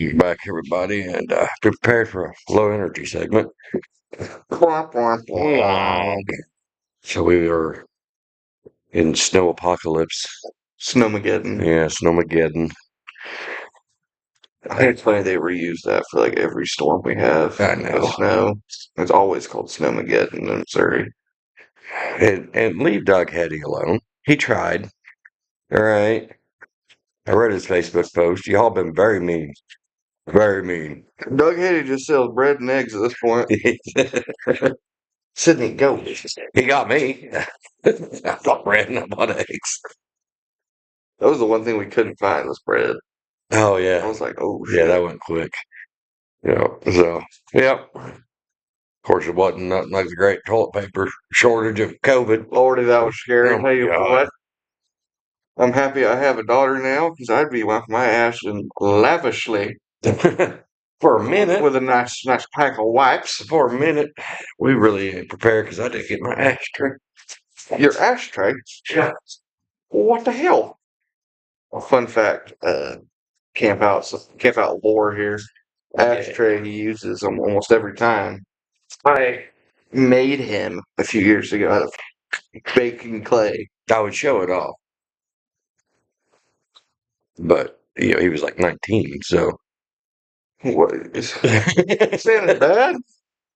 Welcome back, everybody, and be prepared for a low energy segment. So we are in snow apocalypse. Snowmageddon. Yeah, Snowmageddon. I think it's funny they reuse that for like every storm we have I with know. snow. It's always called Snowmageddon in Missouri. And leave Doug Hetty alone. He tried. All right. I read his Facebook post. Y'all been very mean. Very mean. Doug Henny just sells bread and eggs at this point. Sydney, go. He got me. I bought bread and I bought eggs. That was the one thing we couldn't find was bread. Oh, I yeah. was like, oh Yeah, shit. that went quick. So, yeah. Of course, it wasn't nothing like the great toilet paper shortage of COVID. Lordy, that was scary. Oh, Tell you God. what, I'm happy I have a daughter now because I'd be wiping my ass and lavishly For a minute, with a nice pack of wipes. for a minute, we really ain't prepared because I didn't get my ashtray. Your ashtray? Yeah. What the hell? A fun fact, camp out lore here. Ashtray he uses them almost every time. I made him a few years ago out of baking clay. I would show it off, but he was like 19, so What is saying it's bad?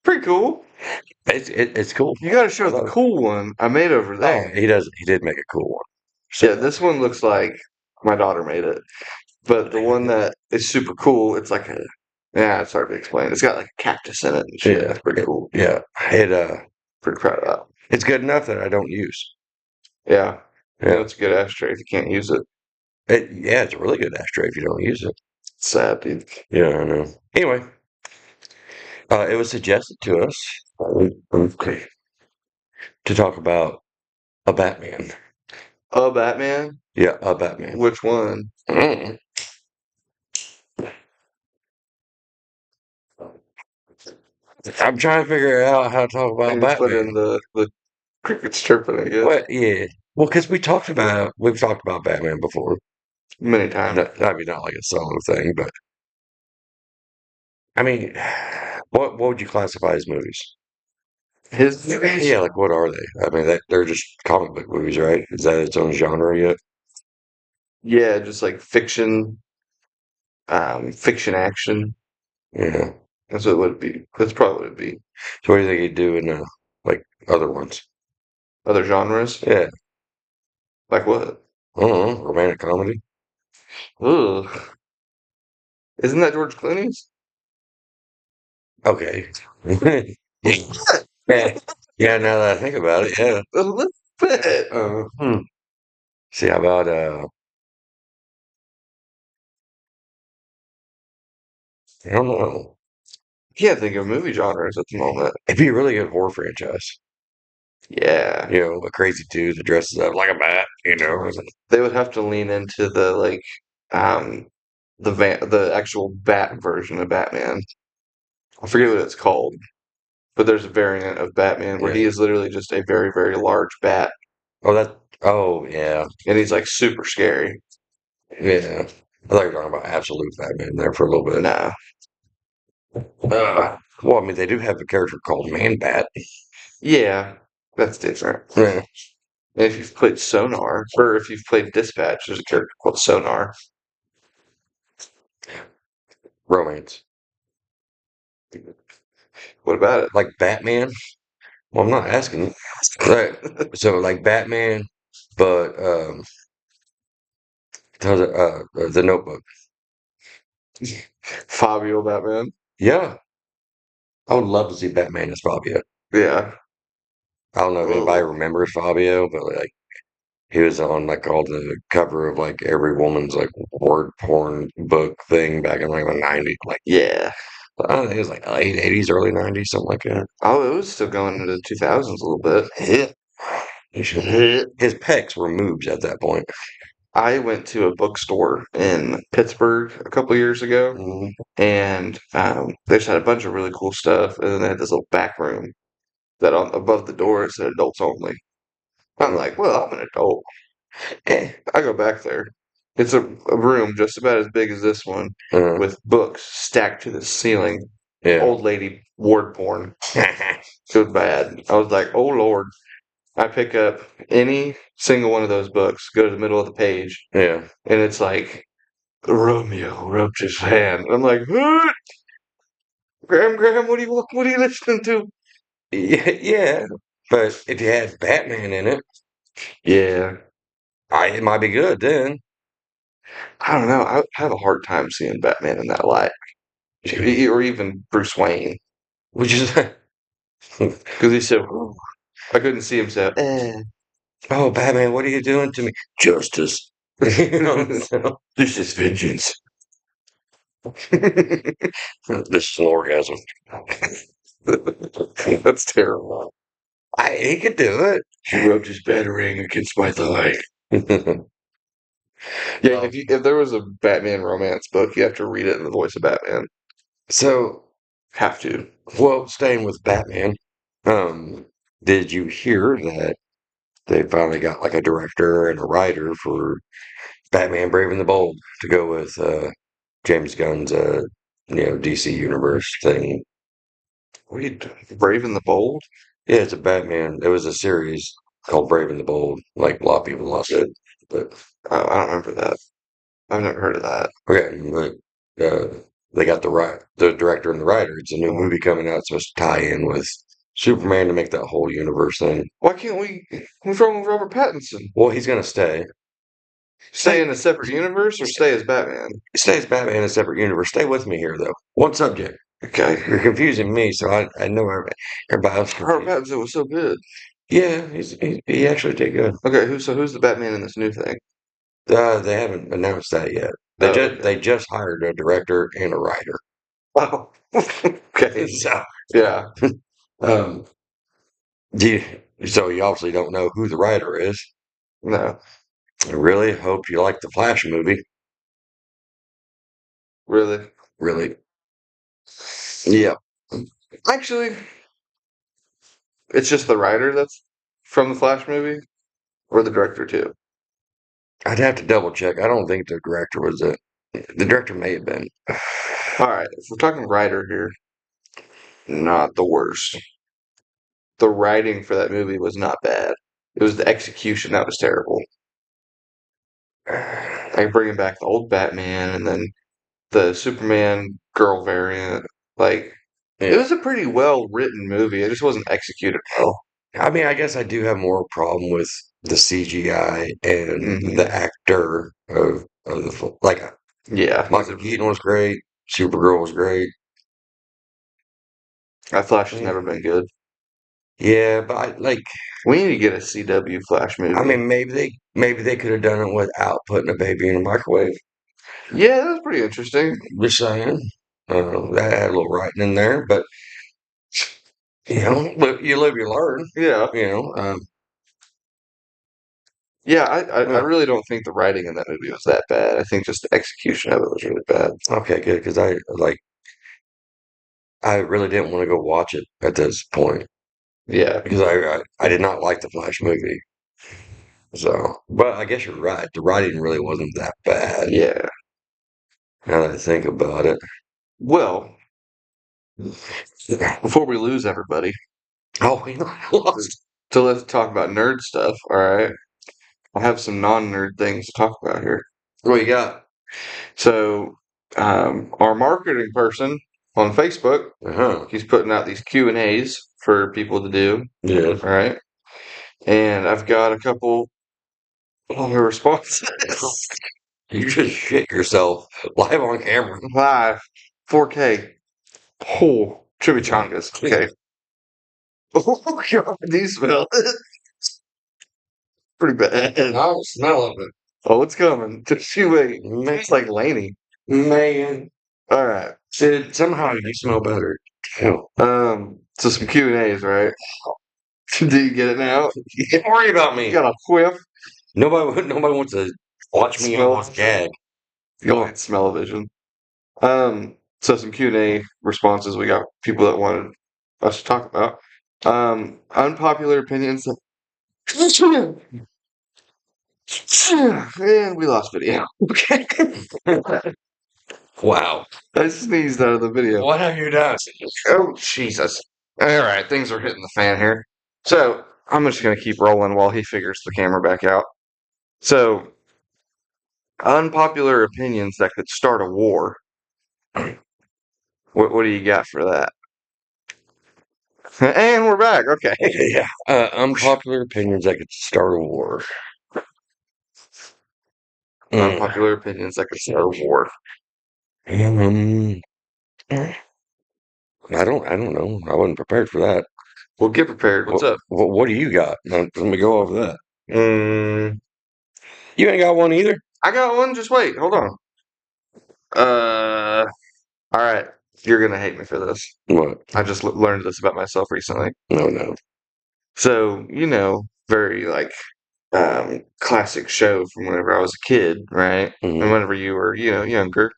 Pretty cool. it's cool. You got to show the cool one I made over Oh, there. he does. He did make a cool one. Yeah, this one looks like my daughter made it, but the one that is super cool, it's like it's hard to explain. It's got like a cactus in it and shit. Yeah, It's pretty cool. yeah. Pretty proud of that. It's good enough that I don't use. Yeah, Yeah, it's a good ashtray if you can't use it. yeah. It's a really good ashtray if you don't use it. Sad, dude. Yeah, I know. Anyway, it was suggested to us. Okay. To talk about a Batman. Oh, Batman? Yeah, a Batman. Which one? Mm. I'm trying to figure out how to talk about And you put Batman. in the crickets chirping, I guess. What? Yeah. Well, because we've talked about Batman before. Many times. I mean, not like a solo thing, but I mean, what would you classify as movies? His movies? Yeah, like what are they? I mean, they're just comic book movies, right? Is that its own genre yet? Yeah, just like fiction, fiction action. Yeah. That's what it would be. That's probably what it'd be. So what do you think he'd do in like other ones? Other genres? Yeah. Like what? I don't know. Romantic comedy. Ugh. Isn't that George Clooney's? Okay. Yeah. Yeah, now that I think about it, yeah. A little bit. See, how about I don't know. Can't think of movie genres at the moment. It'd be a really good horror franchise. Yeah. A crazy dude that dresses up like a bat, They would have to lean into the like um the actual bat version of Batman. I forget what it's called. But there's a variant of Batman where Yeah. he is literally just a very, very large bat, Oh yeah. and he's like super scary. Yeah. I thought you were talking about Absolute Batman there for a little bit. No, Well, I mean, they do have a character called Man Bat. yeah, that's different. Yeah. And if you've played Sonar, or if you've played Dispatch, there's a character called Sonar. Romance. What about Like Batman? Well, I'm not asking. Right. So like Batman, but the Notebook. it? Fabio Batman. Yeah, I would love to see Batman as Fabio. Yeah. I don't know if anybody Oh, remembers Fabio, but like he was on like all the cover of like every woman's like word porn book thing back in like the 90s. Like yeah. I don't think it was like late 80s, early 90s, something like that. Oh, it was still going into the 2000s a little bit. Yeah. His pecs were moves at that point. I went to a bookstore in Pittsburgh a couple years ago, Mhm. and they just had a bunch of really cool stuff, and then they had this little back room that on above the door it said adults only. I'm like, well, I'm an adult. Eh, I go back there. It's a room just about as big as this one Uh, with books stacked to the ceiling. yeah. Old lady ward porn. So bad. I was like, oh Lord. I pick up any single one of those books, go to the middle of the page, Yeah. and it's like Romeo rubbed his hand. I'm like, what? Graham, what are you listening to? Yeah. But if you had Batman in it, Yeah. it might be good then. I don't know. I have a hard time seeing Batman in that light. Or even Bruce Wayne. Which is, Because he's so I couldn't see him so oh, Batman, what are you doing to me? Justice. You know, so, this is vengeance. this is an orgasm. That's terrible. He could do it. He rubbed his batarang against my thigh. Yeah, Um, if there was a Batman romance book, you have to read it in the voice of Batman. so, Have to. well, staying with Batman, um, did you hear that they finally got like a director and a writer for Batman Brave and the Bold to go with James Gunn's DC Universe thing? What are you doing? Brave and the Bold? Yeah, it's a Batman. It was a series called Brave and the Bold. Like a lot of people lost it, but I don't remember that. I've never heard of that. okay, but they got the director and the writer. It's a new movie coming out, supposed to tie in with Superman to make that whole universe thing. Why can't we? What's wrong with Robert Pattinson? Well, he's gonna stay. Stay in a separate universe or stay as Batman? Stay as Batman in a separate universe. Stay with me here, though. One subject. Okay. You're confusing me, so I know everybody else Robert confused. Pattinson was so good. Yeah, he actually did good. Okay, who's the Batman in this new thing? They haven't announced that yet. Oh, okay. They just hired a director and a writer. Oh, okay. So, Yeah. um, do so you obviously don't know who the writer is. No, I really hope you like the Flash movie. really. Really. Yeah. Actually, it's just the writer that's from the Flash movie, or the director too. I'd have to double check. I don't think the director was it. The director may have been. All right, if we're talking writer here, not the worst. The writing for that movie was not bad. It was the execution that was terrible. Like bringing back the old Batman and then the Superman girl variant. Like it Yeah. was a pretty well written movie. It just wasn't executed well. I mean, I guess I do have more problem with the CGI and Hmm. the actor of like Yeah, Michael Keaton was great. Supergirl was great. that Flash has Yeah, never been good. yeah, but We need to get a CW Flash movie. I mean, maybe they could have done it without putting a baby in a microwave. Yeah, that was pretty interesting. Just saying, that had a little writing in there, but you live, you learn. Yeah, You know, yeah. I yeah. really don't think the writing in that movie was that bad. I think just the execution of it was really bad. Okay, good, because I really didn't want to go watch it at this point Yeah, because I did not like the Flash movie. So, but I guess you're right. The writing really wasn't that bad. yeah. Now that I think about it. Well, before we lose everybody, Oh, we lost. so let's talk about nerd stuff. All right, I have some non-nerd things to talk about here. What you got? So, our marketing person on Facebook, Uh-huh. he's putting out these Q&As for people to do. Yeah. All right, and I've got a couple responses. You just shit yourself live on camera. Live, 4K. Oh, chimichangas. Okay. Oh God, do you smell it? Pretty bad. I don't smell of it. Oh, it's coming. Just you wait. It's like Laney. Man. All right. Sid, somehow you smell better. Hell. So some Q&As, right? Do you get it now? Don't worry about You me. got a whiff. Nobody wants to watch me Smell almost gag. Go ahead, smell-o-vision. So some Q&A responses. We got people that wanted us to talk about. Unpopular opinions. And we lost video. Okay. Wow. I sneezed out of the video. What have you done? Oh, Jesus. All right, things are hitting the fan here. So I'm just going to keep rolling while he figures the camera back out. So, unpopular opinions that could start a war. What do you got for that? And we're back. Okay. Yeah. Unpopular opinions that could start a war. Unpopular opinions that could start a war. Um, I don't know. I wasn't prepared for that. Well, get prepared. What's up? What do you got? Let me go over that. Mm, You ain't got one either? I got one. Just wait. Hold on. All right. You're gonna hate me for this. What? I just learned this about myself recently. No. So, very like classic show from whenever I was a kid, right? Mhm. And whenever you were, younger.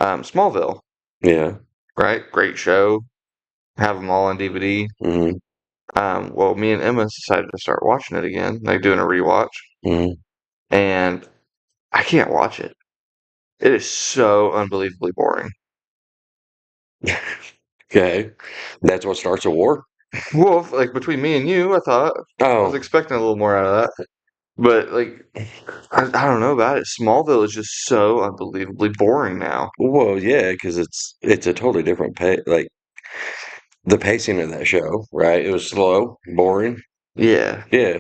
Smallville, Yeah. right? Great show. Have them all on DVD. hmm Well, me and Emma decided to start watching it again, like doing a rewatch, hmm and I can't watch it. It is so unbelievably boring. Okay. That's what starts a war? Well, like between me and you, I thought I was Oh, expecting a little more out of that, but like I don't know about it. Smallville is just so unbelievably boring now. well, yeah, because it's a totally different like the pacing of that show, right? It was slow, boring. Yeah, Yeah,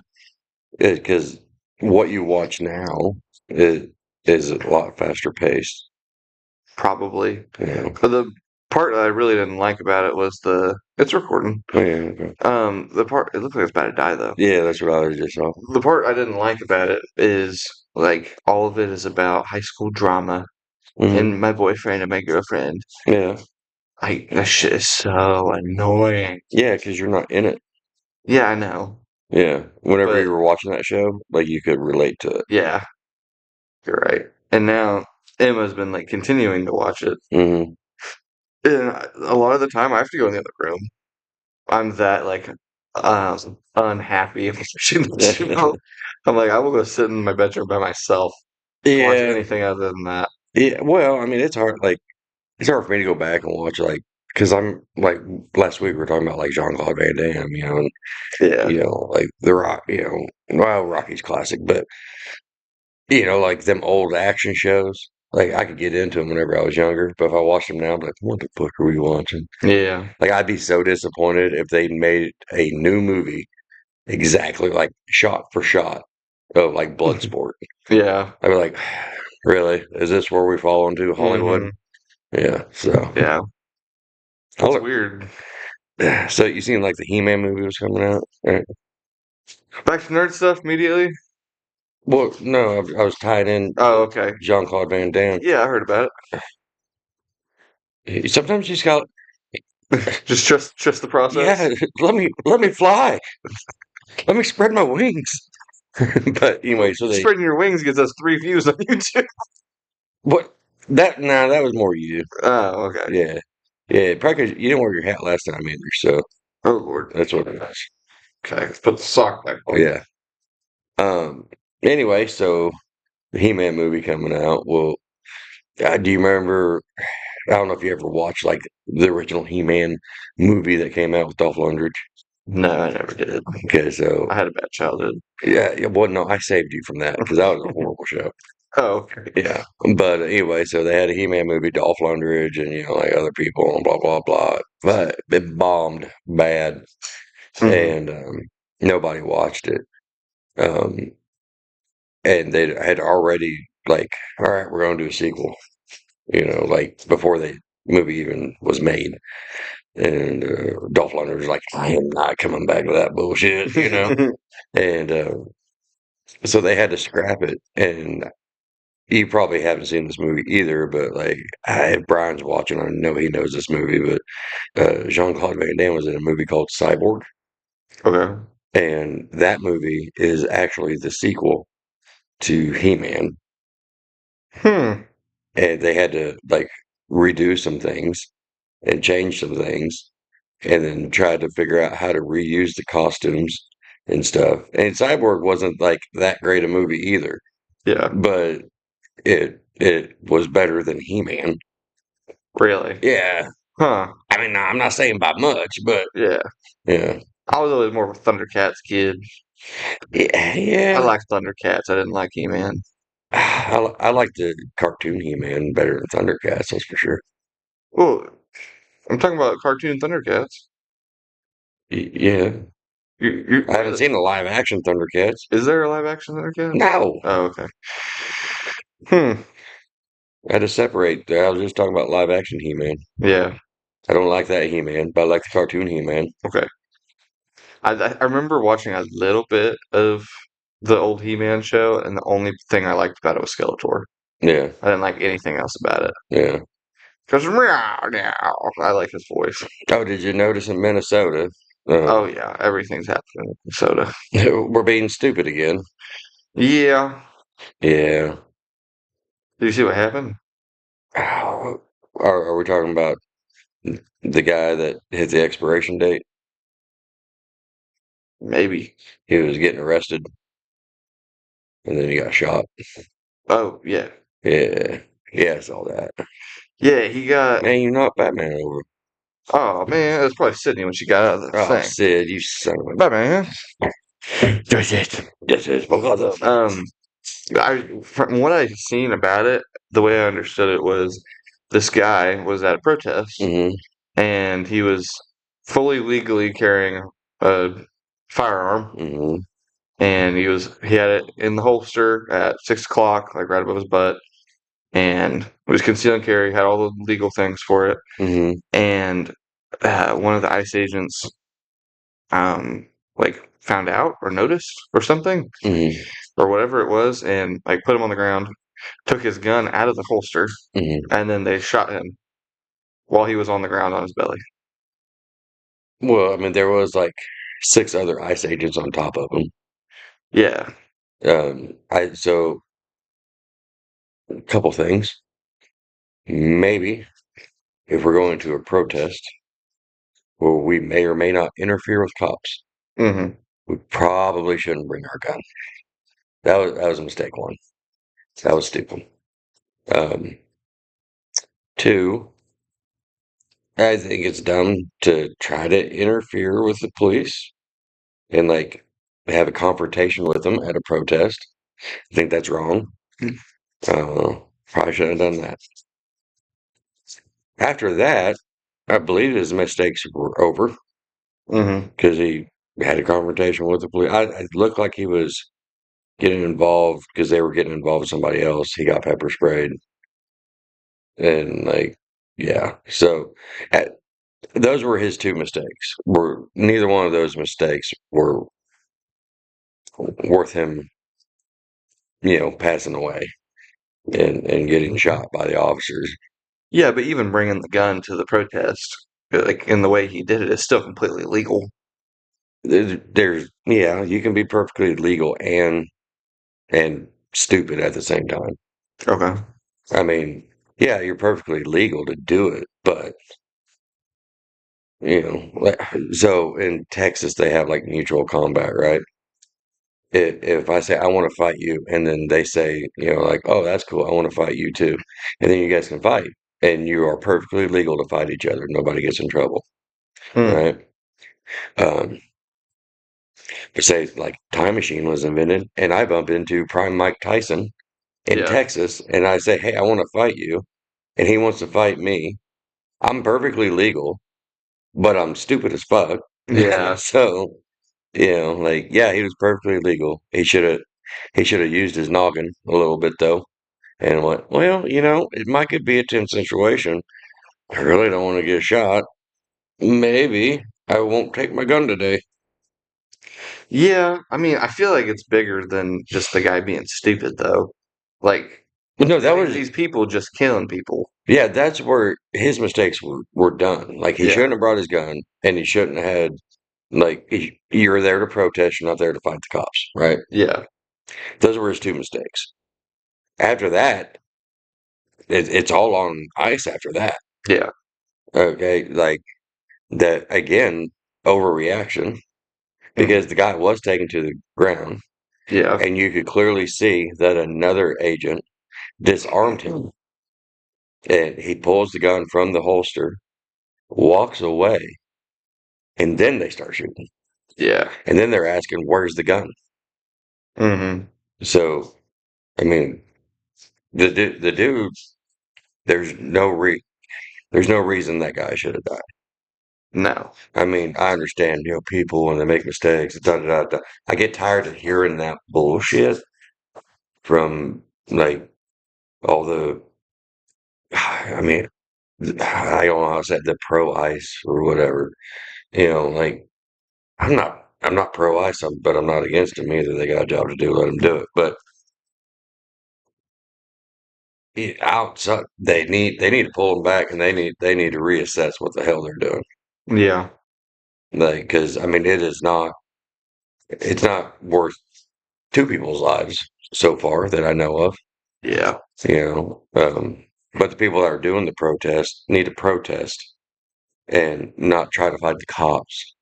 because what you watch now is is a lot faster paced. probably. Yeah. But the part that I really didn't like about it was it's recording. Oh, yeah. Okay. The part it looked like it's about to die though. Yeah, that's what I was just saw. The part I didn't like about it is like all of it is about high school drama hmm and my boyfriend and my girlfriend. Yeah. Like that shit is so annoying. Yeah, because you're not in it. Yeah, I know. Yeah. Whenever But you were watching that show, like you could relate to it. yeah, you're right. And now Emma's been like continuing to watch it. hmm And a lot of the time I have to go in the other room. I'm that like unhappy watching the show. I'm like, I will go sit in my bedroom by myself to watch Yeah. anything other than that. Yeah. Well, I mean, it's hard. Like, it's hard for me to go back and watch, like, because I'm like last week we were talking about like Jean Claude Van Damme, and Yeah. like The Rock, well, Rocky's classic, but like them old action shows. Like I could get into them whenever I was younger, but if I watched them now, I'm like, what the fuck are we watching? Yeah. Like I'd be so disappointed if they made a new movie exactly like shot for shot of like Bloodsport. Yeah. I'd be like, really? Is this where we fall into Hollywood? Mhm. Yeah. So, Yeah. It's I'll- weird. so you seen like the He-Man movie was coming out? Back to nerd stuff immediately. Well, no, I was tied in Oh, okay. Jean Claude Van Damme. Yeah, I heard about Sometimes you just got, it. Just trust the process. yeah, let me fly. Let me spread my wings. But anyway, so they Spreading your wings gets us 3 views on YouTube. what that nah, that was more you. Oh, okay. Yeah. Yeah, probably 'cause you didn't wear your hat last time either, so Oh Lord. that's what it is. Okay, let's put the sock back on. Yeah. Um anyway, so the He-Man movie coming out. Well, do you remember I don't know if you ever watched like the original He-Man movie that came out with Dolph Lundgren. No, I never did. Okay, so I had a bad childhood. yeah, well, no, I saved you from that because that was a horrible show. Oh, okay. Yeah, but anyway, so they had a He-Man movie, Dolph Lundgren, and like other people, and blah blah blah. But it bombed bad, Mhm. and nobody watched it. Um, and they had already like, all right, we're going to do a sequel. Like before the movie even was made. And Dolph Lundgren was like, I am not coming back to that bullshit, And so they had to scrap it. And you probably haven't seen this movie either, but like, if Brian's watching, I know he knows this movie, but Jean Claude Van Damme was in a movie called Cyborg. Okay. And that movie is actually the sequel to He Man. Hmm. And they had to like redo some things and change some things and then try to figure out how to reuse the costumes and stuff. And Cyborg wasn't like that great a movie either, Yeah, but it was better than He-Man. really. Yeah, Huh. I mean, I'm not saying by much, but Yeah. yeah, I was always more of a Thundercats kid. yeah, I yeah. liked Thundercats. I didn't like He-Man. I like the cartoon He-Man better than Thundercats, that's for sure. Oh, I'm talking about cartoon Thundercats. Yeah, I haven't Really? seen the live action Thundercats. Is there a live action Thundercats? No, Oh, okay. Hmm. I had to separate. I was just talking about live action He-Man. Yeah. I don't like that He-Man, but I like the cartoon He-Man. Okay. I remember watching a little bit of the old He-Man show, and the only thing I liked about it was Skeletor. Yeah, I didn't like anything else about it. yeah. Because meow, meow, I like his voice. Oh, did you notice in Minnesota? Oh yeah, everything's happening in Minnesota. We're being stupid again. Yeah. Yeah. Did you see what happened? Oh, are we talking about the guy that hit the expiration date? Maybe. He was getting arrested and then he got shot. Oh yeah. Yeah. Yeah, I saw that. Yeah, he got. Man, you knocked Batman over. Oh man, it was probably Sydney when she got out of the Oh, thing. Sid, you son of Batman. a. That's it. This is because of. From what I've seen about it, the way I understood it was this guy was at a protest Mm-hmm. and he was fully legally carrying a firearm, Mm-hmm. and he had it in the holster at 6 o'clock, like right above his butt, and it was concealed and carry, had all the legal things for it, Mm-hmm. and one of the ICE agents like found out or noticed or something Mm-hmm. or whatever it was, and like put him on the ground, took his gun out of the holster, Mm-hmm. and then they shot him while he was on the ground on his belly. Well, I mean, there was like 6 other ICE agents on top of him. Yeah. So a couple things. Maybe if we're going to a protest where we may or may not interfere with cops, Hmm. we probably shouldn't bring our gun. That was a mistake one. That was stupid. Um, Two, I think it's dumb to try to interfere with the police and like have a confrontation with them at a protest. I think that's wrong. Probably shouldn't have done that. After that, I believe his mistakes were over Hmm. because he had a confrontation with the police. It looked like he was getting involved because they were getting involved with somebody else. He got pepper sprayed and like, yeah. So uh, those were his 2 mistakes. Were neither one of those mistakes were worth him, passing away and getting shot by the officers. Yeah, but even bringing the gun to the protest, like in the way he did it, is still completely legal. Yeah, you can be perfectly legal and stupid at the same time. Okay. I mean, yeah, you're perfectly legal to do it, but so in Texas they have like mutual combat, right? If I say I want to fight you, and then they say, like, oh, that's cool, I want to fight you too, and then you guys can fight, and you are perfectly legal to fight each other. Nobody gets in trouble, Hmm. right? Um, but say like Time Machine was invented, and I bump into Prime Mike Tyson in Yeah. Texas, and I say, hey, I want to fight you, and he wants to fight me. I'm perfectly legal, but I'm stupid as fuck. Yeah. So, like, yeah, he was perfectly legal. He should have used his noggin a little bit though, and went, well, it might could be a tense situation. I really don't want to get shot. Maybe I won't take my gun today. Yeah. I mean, I feel like it's bigger than just the guy being stupid, though. Like, No, that was these people just killing people. yeah. That's where his mistakes were done. Like he Yeah. shouldn't have brought his gun, and he shouldn't have had like you're there to protest, you're not there to fight the cops, right? Yeah. Those were his 2 mistakes. After that, it's all on ice. After that, Yeah. okay, like that again, overreaction. because the guy was taken to the ground, Yeah. and you could clearly see that another agent disarmed him, and he pulls the gun from the holster, walks away, and then they start shooting. Yeah. And then they're asking, "Where's the gun?" Mm-hmm. So, I mean, the dude, there's there's no reason that guy should have died. No. I mean, I understand, people when they make mistakes, da da da da. I get tired of hearing that bullshit from like all the. I mean, I don't know how to say it, the pro ice or whatever. Like I'm not pro ice, but I'm not against them either. They got a job to do, let them do it. But outside, they need to pull them back, and they need to reassess what the hell they're doing. Yeah. Like, because I mean, it's not worth two people's lives so far that I know of. Yeah. But the people that are doing the protest need to protest and not try to fight the cops.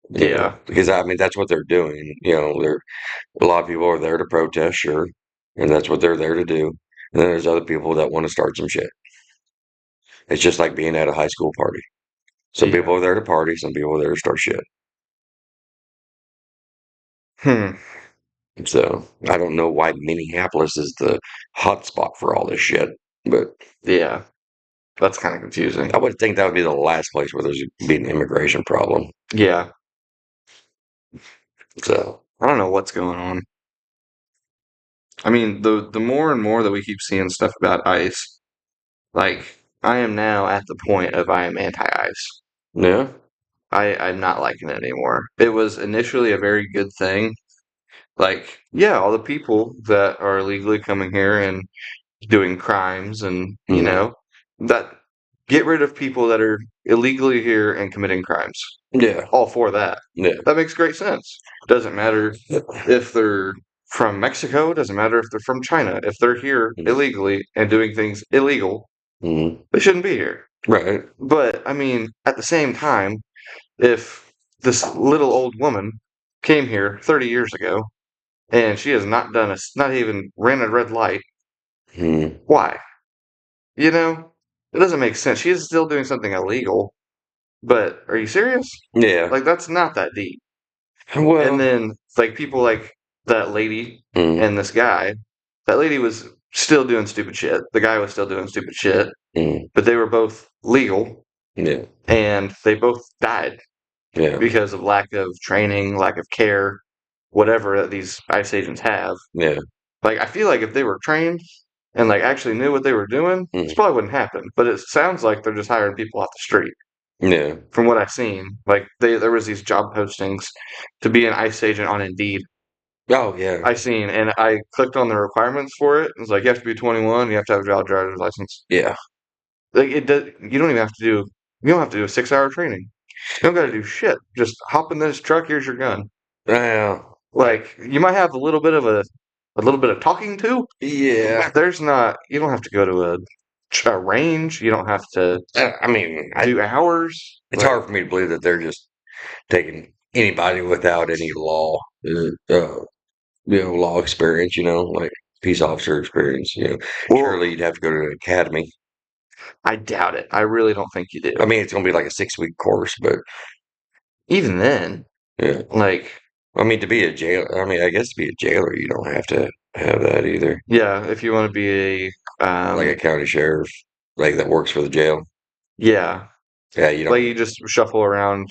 Yeah. Because I mean that's what they're doing. A lot of people are there to protest, sure, and that's what they're there to do. And then there's other people that want to start some shit. It's just like being at a high school party. Some people Yeah. are there to party, some people are there to start shit. Hmm. So I don't know why Minneapolis is the hot spot for all this shit, but Yeah. That's kind of confusing. I would think that would be the last place where there's be an immigration problem. Yeah. So I don't know what's going on. I mean, the more and more that we keep seeing stuff about ICE, like I am now at the point of I am anti-ICE. yeah, I'm not liking it anymore. It was initially a very good thing. Like, yeah, all the people that are illegally coming here and doing crimes and, mm, that get rid of people that are illegally here and committing crimes. yeah, All for that. yeah, That makes great sense. Doesn't matter if they're from Mexico, doesn't matter if they're from China. If they're here mm, illegally and doing things illegal, mm, they shouldn't be here. right, But I mean, at the same time, if this little old woman came here 30 years ago and she has not even ran a red light, mm, why? You know, it doesn't make sense. She is still doing something illegal, but are you serious? yeah. Like, that's not that deep. And Well, then, like, people like that lady mm, and this guy, that lady was still doing stupid shit. The guy was still doing stupid shit, mm, but they were both legal yeah, and they both died yeah, because of lack of training, lack of care, whatever that these ICE agents have. yeah, Like, I feel like if they were trained and like actually knew what they were doing, this mm, probably wouldn't happen. But it sounds like they're just hiring people off the street. yeah. From what I've seen, like there was these job postings to be an ICE agent on Indeed. Oh, yeah, I seen and I clicked on the requirements for it. It's like you have to be 21, you have to have a valid driver's license. yeah. Like it does. You don't have to do a 6 hour training. You don't got to do shit. Just hop in this truck. Here's your gun. Well, Like you might have a little bit of talking to. yeah. There's not. You don't have to go to a range. You don't have to I mean, do hours. it's Like hard for me to believe that they're just taking anybody without any law experience, like peace officer experience. well, Surely you'd have to go to an academy. I doubt it. I really don't think you do. I mean, it's going to be like a 6 week course, but Even then, yeah. like I mean, to be a jail, I mean, I guess to be a jailer, you don't have to have that either. yeah, if you want to be a Like a county sheriff, like that works for the jail. yeah, Yeah, you like don't. you just shuffle around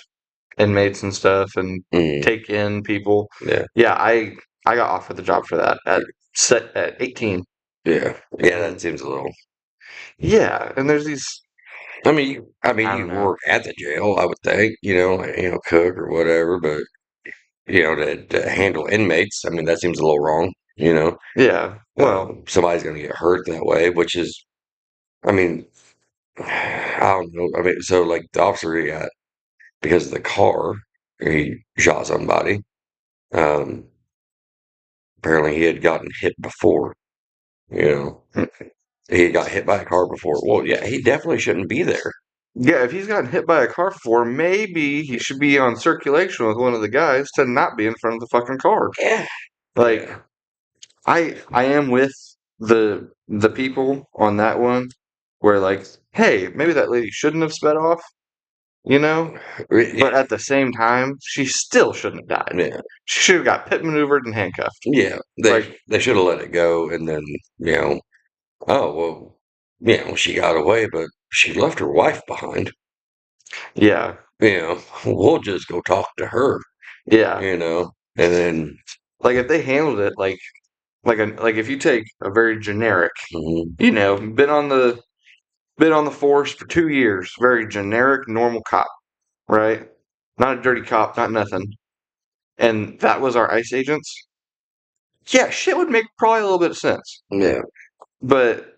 inmates and stuff and Mm, take in people. yeah, Yeah, I got offered the job for that at 18. yeah, yeah. That And seems a little. yeah, and there's these I mean, I you don't know. work at the jail, I would think. Like, cook or whatever, but to handle inmates, I mean, that seems a little wrong. Yeah. Well, Somebody's going to get hurt that way, which is, I mean, I don't know. I mean, so like the officer he got because of the car, he shot somebody. Um, apparently he had gotten hit before. You know, he got hit by a car before. Well, yeah, he definitely shouldn't be there. Yeah, if he's gotten hit by a car before, maybe he should be on circulation with one of the guys to not be in front of the fucking car. Yeah. Like, Yeah. I am with the people on that one where like, hey, maybe that lady shouldn't have sped off, you know? But at the same time, she still shouldn't have died. Yeah. She should have got pit maneuvered and handcuffed. Yeah. Like, They should have let it go and then, you know, oh well, you know, she got away, but she left her wife behind. yeah, You know, we'll just go talk to her, yeah. you know, and then Like if they handled it like if you take a very generic, mhm, you know, been on the force for 2 years, very generic, normal cop, right? Not a dirty cop, not nothing. And that was our ICE agents. Yeah, shit would make probably a little bit of sense. yeah. But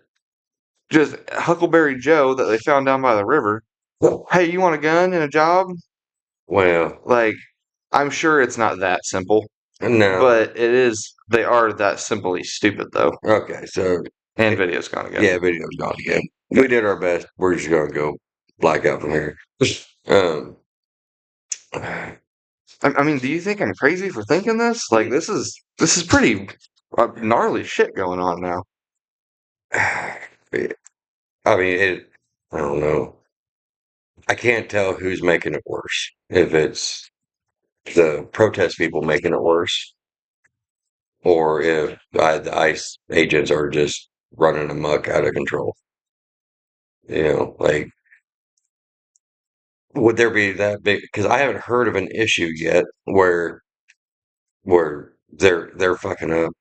just Huckleberry Joe that they found down by the river. Hey, you want a gun and a job? Well, Like, I'm sure it's not that simple, no. but it is. They are that simply stupid though. Okay, so And video's gone again. yeah, video's gone again. We did our best. We're just gonna go black out from here. Um, I mean, do you think I'm crazy for thinking this? Like, this is pretty gnarly shit going on now. I mean, I don't know. I can't tell who's making it worse. If it's the protest people making it worse, or if the ICE agents are just running amok out of control. You know, like would there be that big? Because I haven't heard of an issue yet where they're fucking up.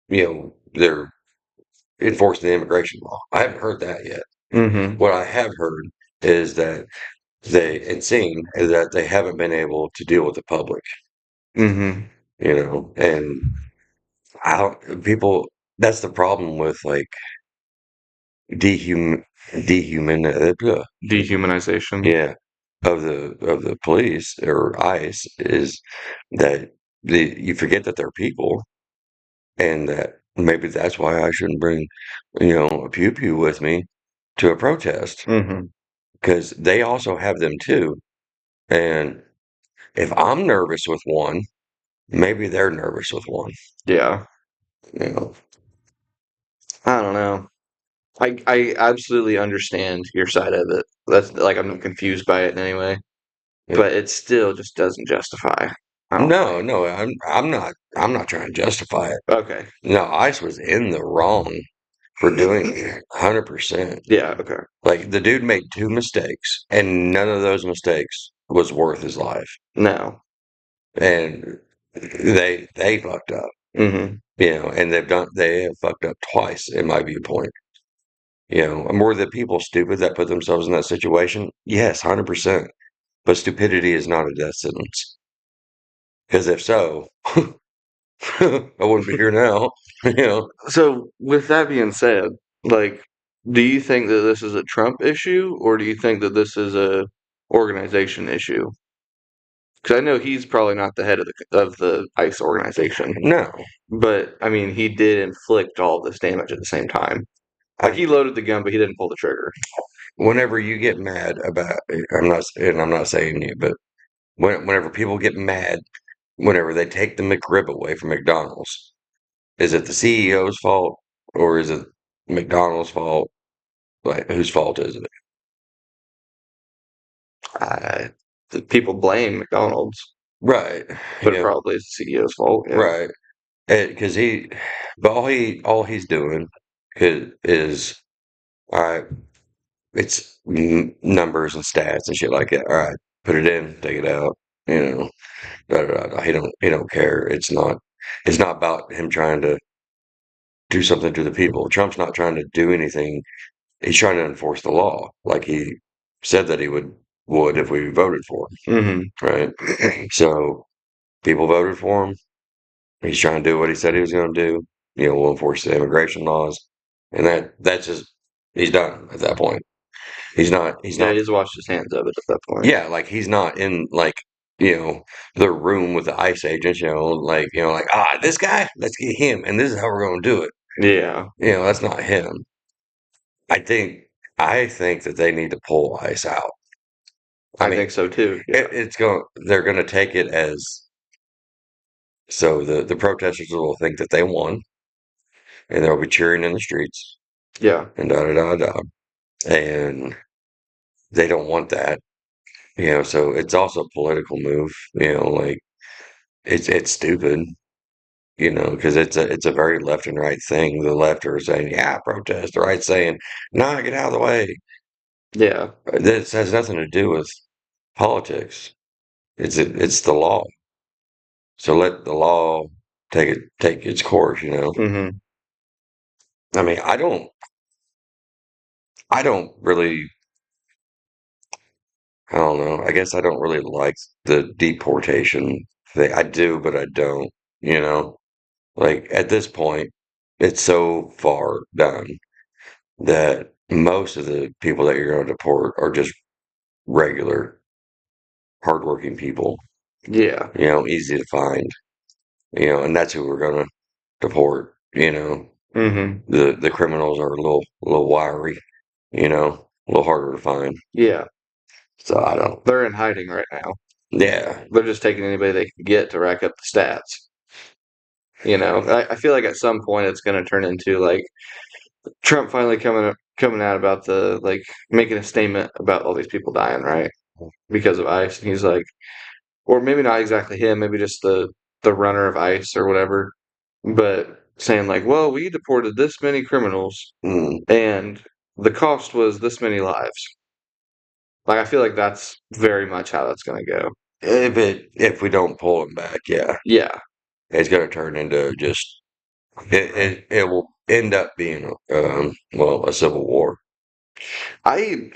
You know, they're enforcing the immigration law. I haven't heard that yet. Mm-hmm. What I have heard is that they haven't been able to deal with the public. Mm-hmm. You know, and I don't people. That's the problem with like dehum dehuman Dehumanization. yeah of the police or ICE is that you forget that they're people and that maybe that's why I shouldn't bring a pew pew with me to a protest Mm-hmm. because they also have them too. And if I'm nervous with one, maybe they're nervous with one. Yeah. You know, I don't know. I absolutely understand your side of it. That's like I'm not confused by it in any way, It- but it still just doesn't justify. I don't no, think. no, I'm not trying to justify it. Okay. No, ICE was in the wrong for doing it, 100%. Yeah. Okay. Like the dude made two mistakes, and none of those mistakes was worth his life. No. And they fucked up, Mm-hmm. and they have fucked up twice in my viewpoint. And were the people stupid that put themselves in that situation? Yes, 100%. But stupidity is not a death sentence. Because if so, I wouldn't be here now. You know, So with that being said, like, do you think that this is a Trump issue, or do you think that this is a organization issue? Because I know he's probably not the head of the ICE organization, no. but I mean, he did inflict all this damage at the same time. Like I, he loaded the gun, but he didn't pull the trigger. whenever you get mad about, I'm not saying you, but whenever people get mad, whenever they take the McRib away from McDonald's, is it the CEO's fault or is it McDonald's fault? Like, whose fault is it? Uh, People blame McDonald's, Right. but it Yeah. probably is the CEO's fault. Yeah. Right. Because but all he's doing is all right. It's numbers and stats and shit like that. All right, put it in, take it out. You know, da, da, da, da. He don't care. It's not about him trying to do something to the people. Trump's not trying to do anything. He's trying to enforce the law, like he said that he would if we voted for Mm-hmm. him, right? So people voted for him. He's trying to do what he said he was going to do. We'll enforce the immigration laws, and that's just he's done at that point. He's Yeah, not he just washed his hands of it at that point. yeah, like he's not in like you know the room with the ICE agents. Like this guy, let's get him, and this is how we're going to do it. Yeah. That's not him. I think. I think that they need to pull ICE out. I I mean, think so too. Yeah. they're going to take it as so the protesters will think that they won and they'll be cheering in the streets Yeah. and da da da da. And they don't want that, so it's also a political move, like it's stupid, because it's a very left and right thing. The left are saying, yeah, protest. The right saying, nah, get out of the way. Yeah. This has nothing to do with politics. It's the law. So let the law take its course. Hmm. I mean, I don't really, I don't know. I guess I don't really like the deportation thing. I do, but I don't, you know? Like at this point, it's so far done that most of the people that you're going to deport are just regular, hardworking people, Yeah. easy to find, and that's who we're going to deport, Hmm. The criminals are a little wiry, a little harder to find. Yeah. So I don't. They're in hiding right now. Yeah. They're just taking anybody they can get to rack up the stats. I feel like at some point it's going to turn into like Trump finally coming out about the like making a statement about all these people dying, right? Because of ICE. And he's like, or maybe not exactly him, maybe just the runner of ICE or whatever, but saying like, well, we deported this many criminals Mm. and the cost was this many lives. Like I feel like that's very much how that's going to go. If we don't pull him back, yeah, Yeah. it's going to turn into just it will end up being a civil war. I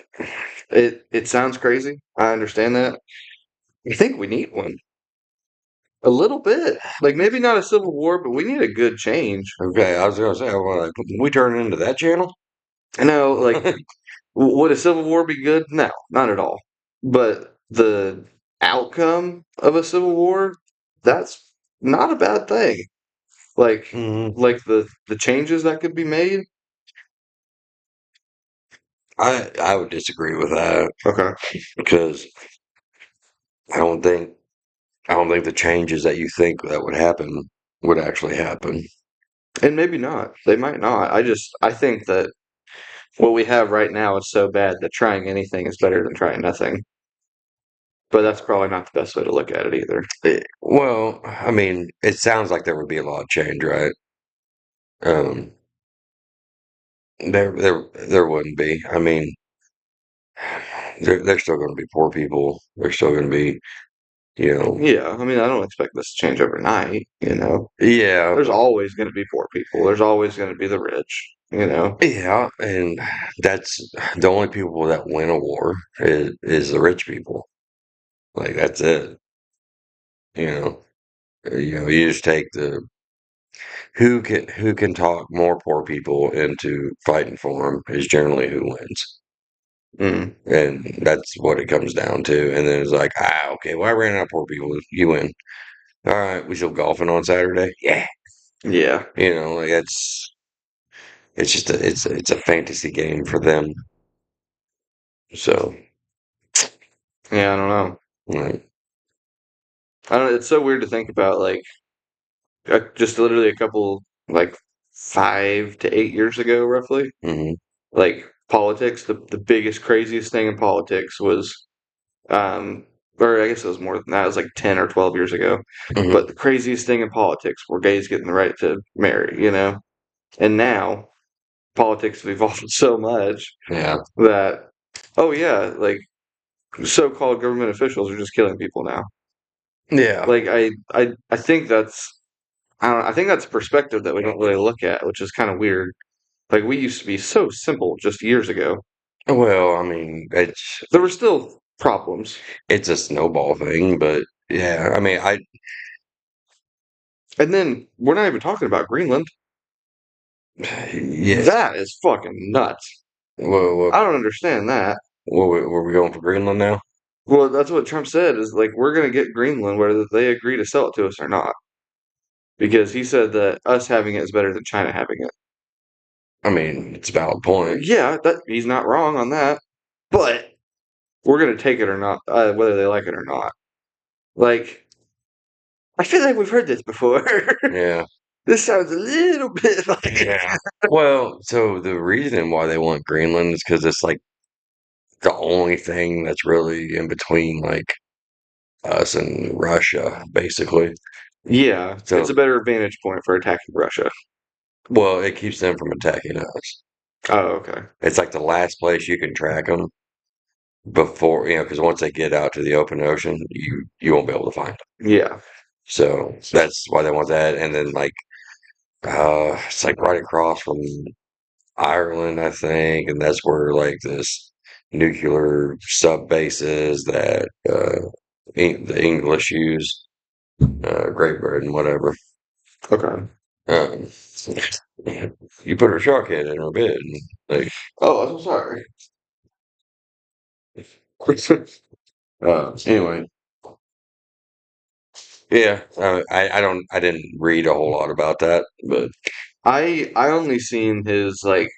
it sounds crazy. I understand that. I think we need one. A little bit. Like maybe not a civil war, but we need a good change. Okay, I was going to say, well, like, we turn into that channel. I know, like, would a civil war be good? No, not at all. But the outcome of a civil war, that's not a bad thing. Like, Mhm. like the changes that could be made. I would disagree with that Okay. because I don't think I don't think the changes that you think that would happen would actually happen. And maybe not. They might not. I think that what we have right now is so bad that trying anything is better than trying nothing. But that's probably not the best way to look at it either. Well, I mean, it sounds like there would be a lot of change, right? Um, there wouldn't be. I mean, they're still going to be poor people. They're still going to be, you know, Yeah, I mean, I don't expect this to change overnight. yeah, There's always going to be poor people. There's always going to be the rich. yeah, and that's the only people that win a war is the rich people. Like that's it. You know, you just take the who can talk more poor people into fighting for them is generally who wins. Mm, And that's what it comes down to. And then it's like, okay, well, I ran out of poor people. You win. All right, we still golfing on Saturday. Yeah, yeah. like it's just it's a fantasy game for them. So, Yeah, I don't know. like, I don't. It's so weird to think about, like, just literally a couple, like, 5 to 8 years ago, roughly. hmm Like politics, the biggest, craziest thing in politics was, um, or I guess it was more than that. It was like 10 or 12 years ago. hmm But the craziest thing in politics were gays getting the right to marry. And now politics have evolved so much yeah, that, oh yeah, like so-called government officials are just killing people now. yeah. Like I think that's I don't know, I think that's a perspective that we don't really look at, which is kind of weird. Like we used to be so simple just years ago. Well, I mean, There were still problems. it's a snowball thing, but yeah, I mean, And then we're not even talking about Greenland. yes. That is fucking nuts. Well, I don't understand that. were we going for Greenland now? Well, that's what Trump said is like we're gonna get Greenland whether they agree to sell it to us or not. Because he said that us having it is better than China having it. I mean, it's a valid point. Yeah, that he's not wrong on that. But we're gonna take it or not, whether they like it or not. Like, I feel like we've heard this before. Yeah. This sounds a little bit like Yeah. Well, so the reason why they want Greenland is because it's like the only thing that's really in between like us and Russia, basically. Yeah, So, it's a better vantage point for attacking Russia. well, it keeps them from attacking us. Oh, okay. It's like the last place you can track them before, because once they get out to the open ocean, you won't be able to find them. Yeah. So that's why they want that. And then like, it's like right across from Ireland, I think, and that's where like this nuclear sub base is that the English use, Great Britain, whatever. Okay. Um, you put a shark head in her bed, and, like, Oh, I'm sorry. anyway, yeah, I didn't read a whole lot about that, but I only seen his like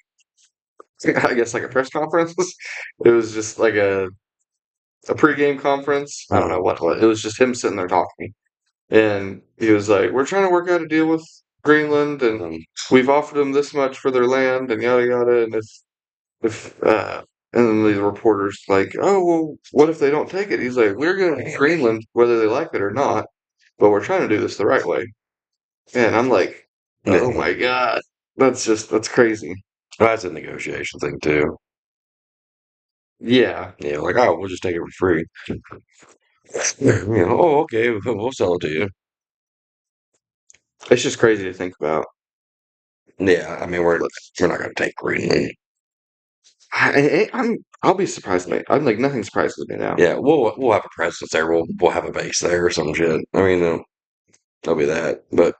I guess like a press conference. It was just like a pregame conference. I don't know what it was. It was just him sitting there talking. And he was like, "We're trying to work out a deal with Greenland and we've offered them this much for their land and yada yada and if and then the reporter's like, "Oh, well, what if they don't take it?" He's like, "We're going to Greenland whether they like it or not, but we're trying to do this the right way." And I'm like, "Oh my God. That's crazy." that's a negotiation thing too. Yeah. Yeah, like, oh, we'll just take it for free. Oh, okay, we'll sell it to you. It's just crazy to think about. Yeah, I mean, we're not gonna take Greenland. I'll be surprised. I'm like nothing surprises me now. Yeah, we'll have a presence there. We'll have a base there or some shit. I mean, there'll be that, but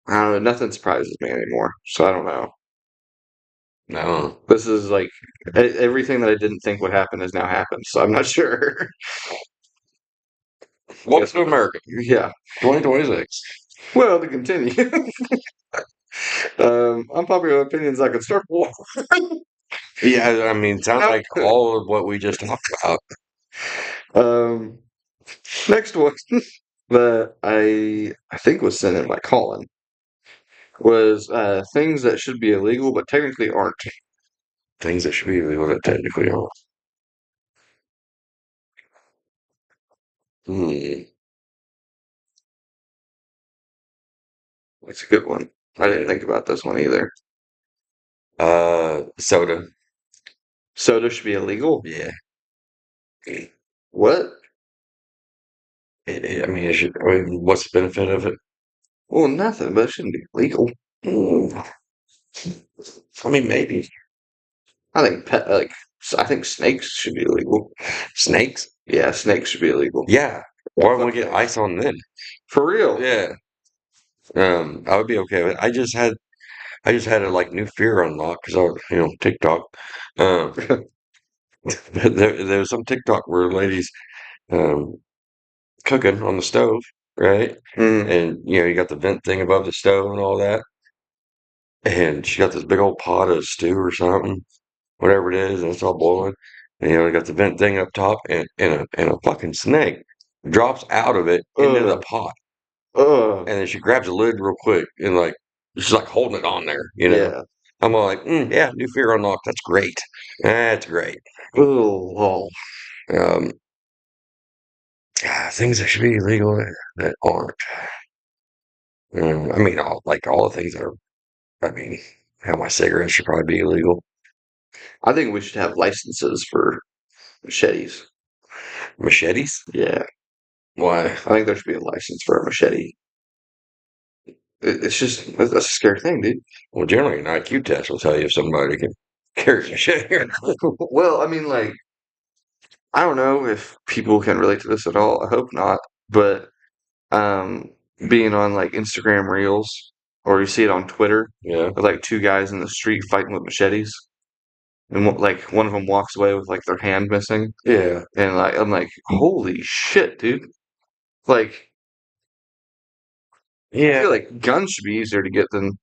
I don't know. Nothing surprises me anymore. So I don't know. no. This is like everything that I didn't think would happen has now happened. So I'm not sure. Welcome to America, Yeah. 2026. Well, to continue, unpopular opinions I could start war. Yeah, I mean, sounds like all of what we just talked about. Um, next one that I think was sent in by Colin was things that should be illegal but technically aren't. Things that should be illegal that technically aren't. Hmm. It's a good one. I didn't think about this one either. Soda. Soda should be illegal. Yeah. What? I mean, I mean, what's the benefit of it? Well, nothing, but it shouldn't be legal. Hmm. I mean, maybe I think I think snakes should be illegal. snakes. Yeah, snakes should be illegal. Yeah. Why don't we get ice on them? For real. Yeah. I would be okay with it. I just had a like new fear unlock because I was, TikTok. Um, there was some TikTok where ladies um cooking on the stove, right? Mm. And you got the vent thing above the stove and all that. And she got this big old pot of stew or something, whatever it is, and it's all boiling. And you got the vent thing up top, and a fucking snake drops out of it into the pot. Ugh. And then she grabs the lid real quick and like she's like holding it on there, Yeah. I'm all like, yeah, new fear unlocked. That's great. That's great. Oh. Um, things that should be illegal that aren't. I mean, all the things that are. I mean, how my cigarettes should probably be illegal. I think we should have licenses for machetes. Machetes? Yeah. Why? I think there should be a license for a machete. It's just that's a scary thing, dude. Well, generally, an IQ test will tell you if somebody can carry a machete. Well, I mean, like, I don't know if people can relate to this at all. I hope not. But um, being on like Instagram Reels or you see it on Twitter, Yeah. with like two guys in the street fighting with machetes, and like one of them walks away with like their hand missing, Yeah. and like I'm like, holy shit, dude! Like, I Yeah. feel like guns should be easier to get than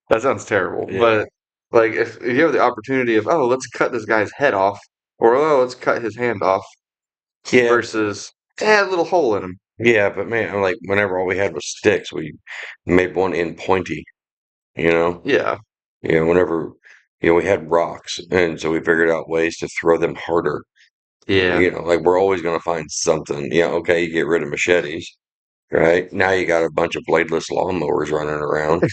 That sounds terrible. Yeah. But like, if you have the opportunity of, oh, let's cut this guy's head off, or oh, let's cut his hand off, Yeah, versus a little hole in him. yeah, but man, I'm like whenever all we had was sticks, we made one end pointy, you know? Yeah, Whenever we had rocks, and so we figured out ways to throw them harder. yeah. Like we're always gonna find something. Okay, you get rid of machetes, right? Now you got a bunch of bladeless lawnmowers running around,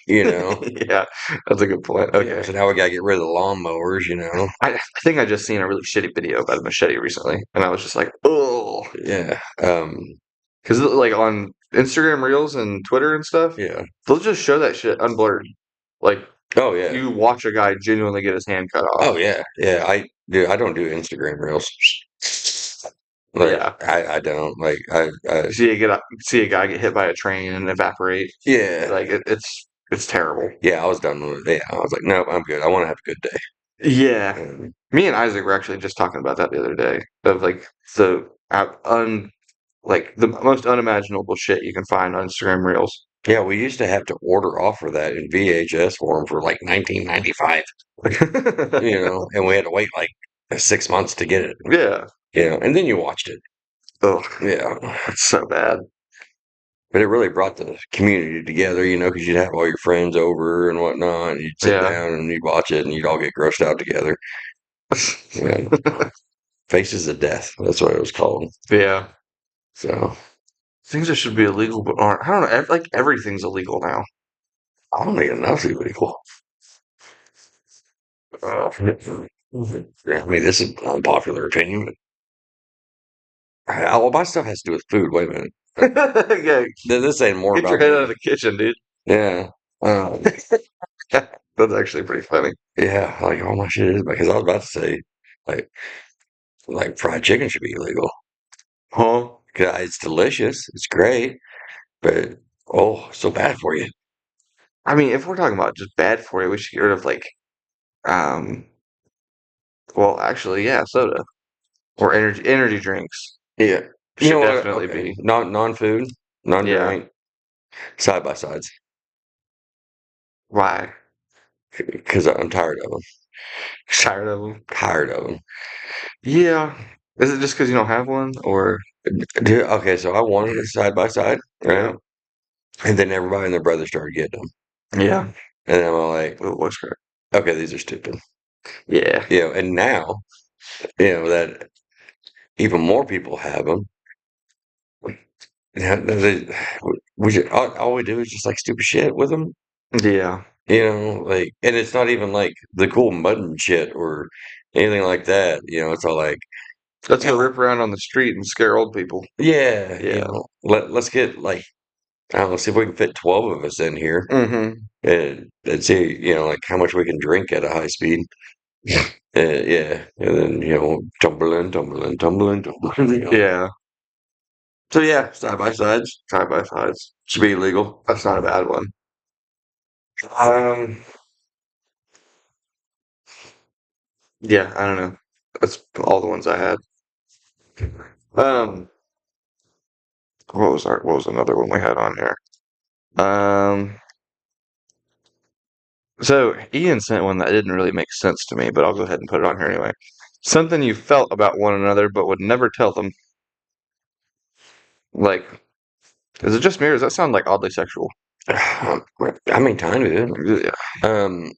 you know? Yeah, that's a good point. Yeah, Okay. so now we gotta get rid of the lawnmowers, you know? I think I just seen a really shitty video about a machete recently, and I was just like, oh, Yeah. because like on Instagram Reels and Twitter and stuff, Yeah. they'll just show that shit unblurred. Like Oh yeah. you watch a guy genuinely get his hand cut off. Oh yeah. Yeah. I don't do Instagram reels. Like Yeah, I don't like I see a guy get hit by a train and evaporate. yeah. Like it's terrible. Yeah, I was done with it. Yeah, I was like, nope, I'm good. I want to have a good day. Yeah, And me and Isaac were actually just talking about that the other day of like the like the most unimaginable shit you can find on Instagram Reels. yeah, we used to have to order off for that in VHS form for like 1995, and we had to wait like 6 months to get it, Yeah. and then you watched it. Ugh, Yeah. it's so bad. But it really brought the community together, because you'd have all your friends over and whatnot, and you'd sit Yeah. down and you'd watch it and you'd all get grossed out together. Yeah. Faces of Death. That's what it was called. Yeah. So Things that should be illegal but aren't. I don't know. Like everything's illegal now. I don't even know if it's illegal. Yeah, I mean, this is an unpopular opinion, but all my stuff has to do with food. Wait a minute. Yeah. This ain't more Get your about head out of me. the kitchen, dude. Yeah. Um, That's actually pretty funny. yeah, like all my shit is because I was about to say, like, fried chicken should be illegal. Huh? 'Cause it's delicious, it's great, but oh, so bad for you. I mean, if we're talking about just bad for you, we should get rid of like um well actually, yeah, soda. Or energy drinks Yeah. You should know what? definitely Okay, be. non-food, Yeah. non-drink, side by sides, Why? because I'm tired of them. Tired of them? Tired of them. Yeah. Is it just because you don't have one, or Dude, okay, so I wanted it side by side, yeah, right? And then everybody and their brother started getting them. yeah, And I'm all like, little voice crack. okay, these are stupid. Yeah, And now, that even more people have them. All we do is just like stupid shit with them, yeah. and it's not even like the cool mutton shit or anything like that. It's all like, Let's go yeah, rip around on the street and scare old people. yeah, Yeah. let's get like, I don't know, see if we can fit 12 of us in here Mm-hmm. and see, like how much we can drink at a high speed. Yeah, and then tumbling, tumbling, tumbling, tumbling. Yeah. So yeah, side by sides Side by sides. should be illegal. That's not a bad one. Um. Yeah, I don't know. That's all the ones I had. Um. What was another one we had on here? Um. So Ian sent one that didn't really make sense to me, but I'll go ahead and put it on here anyway. Something you felt about one another but would never tell them. Like, is it just me or does that sound like oddly sexual? I mean, kind of. Yeah. Um,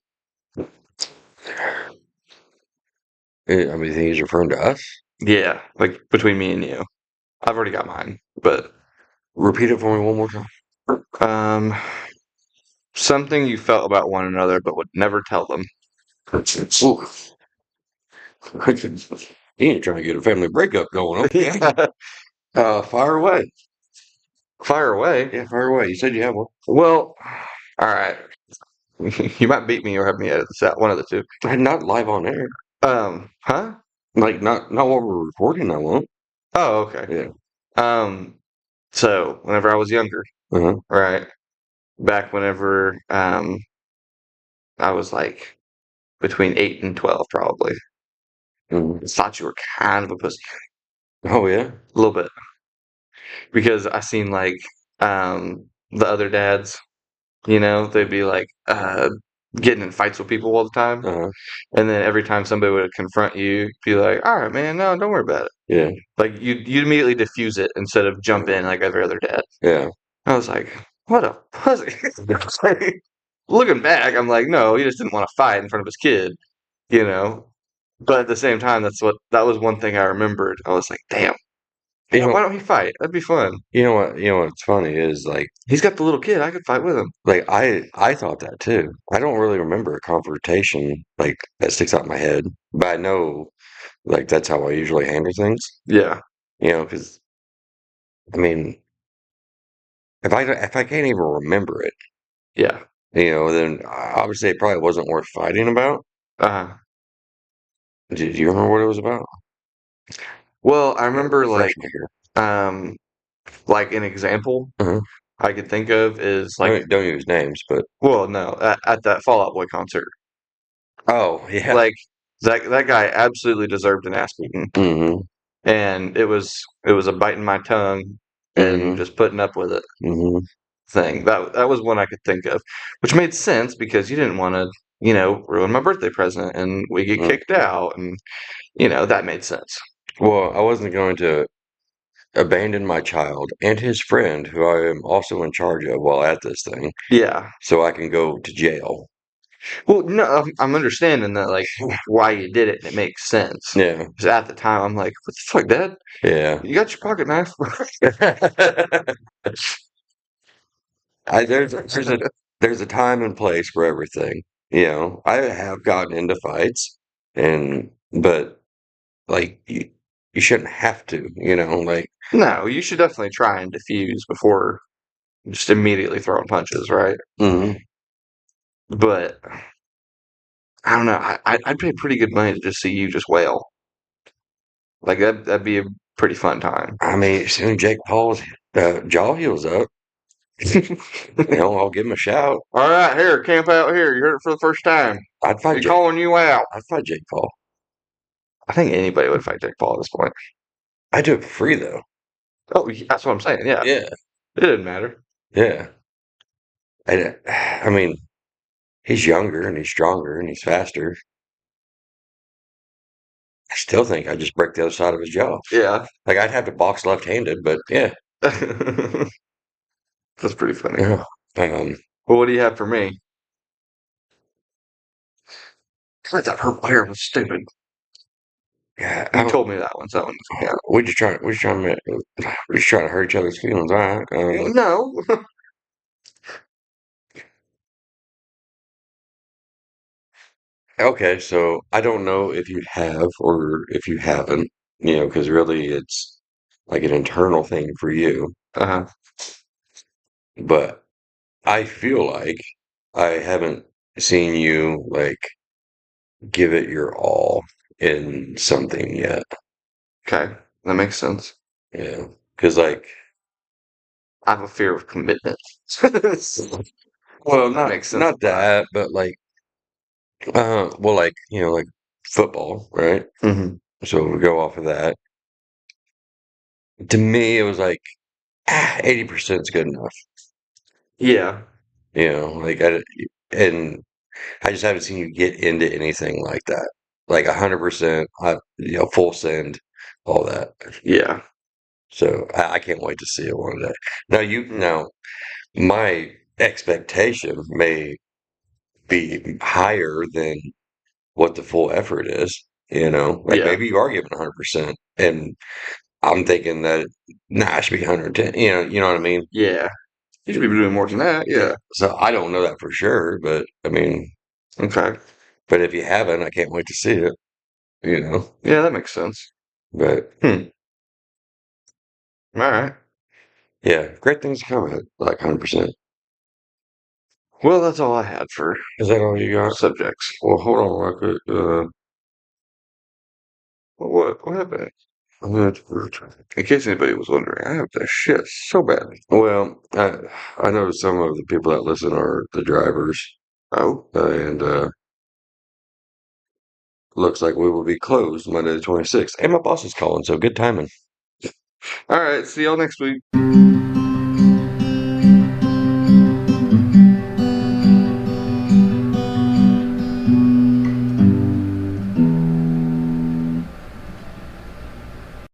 I mean, he's referring to us. Yeah, like between me and you. I've already got mine, but Repeat it for me one more time. um, something you felt about one another but would never tell them. Ooh. He ain't trying to get a family breakup going. Okay. Fire away. Fire away. Yeah, fire away. You said you have one. Well, all right. You might beat me or have me edit this out. One of the two. Not live on air. Huh? Like not while we're recording. I won't. Oh, okay. Yeah. So whenever I was younger, Uh-huh. right, back whenever I was like between 8 and 12, probably. Mhm. Thought you were kind of a pussy, Oh yeah. a little bit, because I seen like the other dads You know, they'd be like getting in fights with people all the time, Uh-huh. and then every time somebody would confront you, you'd be like, "All right, man, no, don't worry about it." Yeah. Like you'd immediately diffuse it instead of jump in like every other dad. Yeah. I was like, "What a pussy!" Looking back, I'm like, "No, he just didn't want to fight in front of his kid," you know. But at the same time, that was one thing I remembered. I was like, "Damn, You know, why don't he fight? That'd be fun." you know what? You know what's funny is He's got the little kid. I could fight with him. I thought that too. I don't really remember a confrontation like that sticks out in my head, but I know like that's how I usually handle things. Yeah, You know, because I mean, if I can't even remember it, yeah. you know, then obviously it probably wasn't worth fighting about. Uh, Did you remember what it was about? well, I Yeah, remember refresh me here. um, like an example Uh-huh. I could think of is like, Don't use names, but well, no, at that Fall Out Boy concert, oh yeah. like that guy absolutely deserved an ass beating, Mm-hmm. and it was a biting my tongue and Mm-hmm. just putting up with it Mm-hmm. thing. That was one I could think of, which made sense because you didn't want to, you know, ruin my birthday present and we get Mm. kicked out, and you know that made sense. Well, I wasn't going to abandon my child and his friend, who I am also in charge of while at this thing, Yeah. so I can go to jail. Well, no, I'm understanding that, like, why you did it, and it makes sense. Yeah. 'Cause at the time, I'm like, "What the fuck, Dad? Yeah. You got your pocket knife?" There's a time and place for everything. You know, I have gotten into fights but like you shouldn't have to, you know, like No, you should definitely try and diffuse before just immediately throwing punches, right? mhm. But I don't know. I'd pay pretty good money to just see you just wail. Like that'd be a pretty fun time. I mean, as soon as Jake Paul's jaw heals up, you know, I'll give him a shout. All right, here, camp out here. You heard it for the first time. I'd fight We're Jake. calling you out. I'd fight Jake Paul. I think anybody would fight Jake Paul at this point. I do it for free though. Oh, that's what I'm saying. Yeah, Yeah. it didn't matter. Yeah. I mean, he's younger and he's stronger and he's faster. I still think I'd just break the other side of his jaw. Yeah. Like I'd have to box left-handed, but yeah. That's pretty funny. Yeah. Well, what do you have for me? God, that purple hair was stupid. Yeah, You told me that one, so that one doesn't count. we're just trying to hurt each other's feelings, all right? No. Okay, so I don't know if you have or if you haven't, you know, because really it's like an internal thing for you. Uh-huh. But I feel like I haven't seen you like give it your all in something yet. Okay, that makes sense. Yeah, because like, I have a fear of commitment. well, That makes sense. not that, but like, well, like you know, like football, right? Mm-hmm. So we go off of that. To me, it was like 80% is good enough. Yeah. You know, and I just haven't seen you get into anything like that. Like 100%, you know, full send, all that. Yeah. So I can't wait to see it one day. Now Mm. now my expectation may be higher than what the full effort is. You know, like Yeah. maybe you are giving 100%, and I'm thinking that nah, I should be 110. You know what I mean? Yeah. You should be doing more than that. Yeah. So I don't know that for sure, but I mean, Okay. but if you haven't, I can't wait to see it. You know, Yeah, that makes sense. but Hmm. All right. yeah, great things come at like 100%. Well, that's all I had for Is that all you got? subjects. Well, hold on real quick. What happened? In case anybody was wondering, I have this shit so bad. Well, I know some of the people that listen are the drivers, Oh. and looks like we will be closed Monday the 26th. And my boss is calling, so good timing. All right. See y'all next week.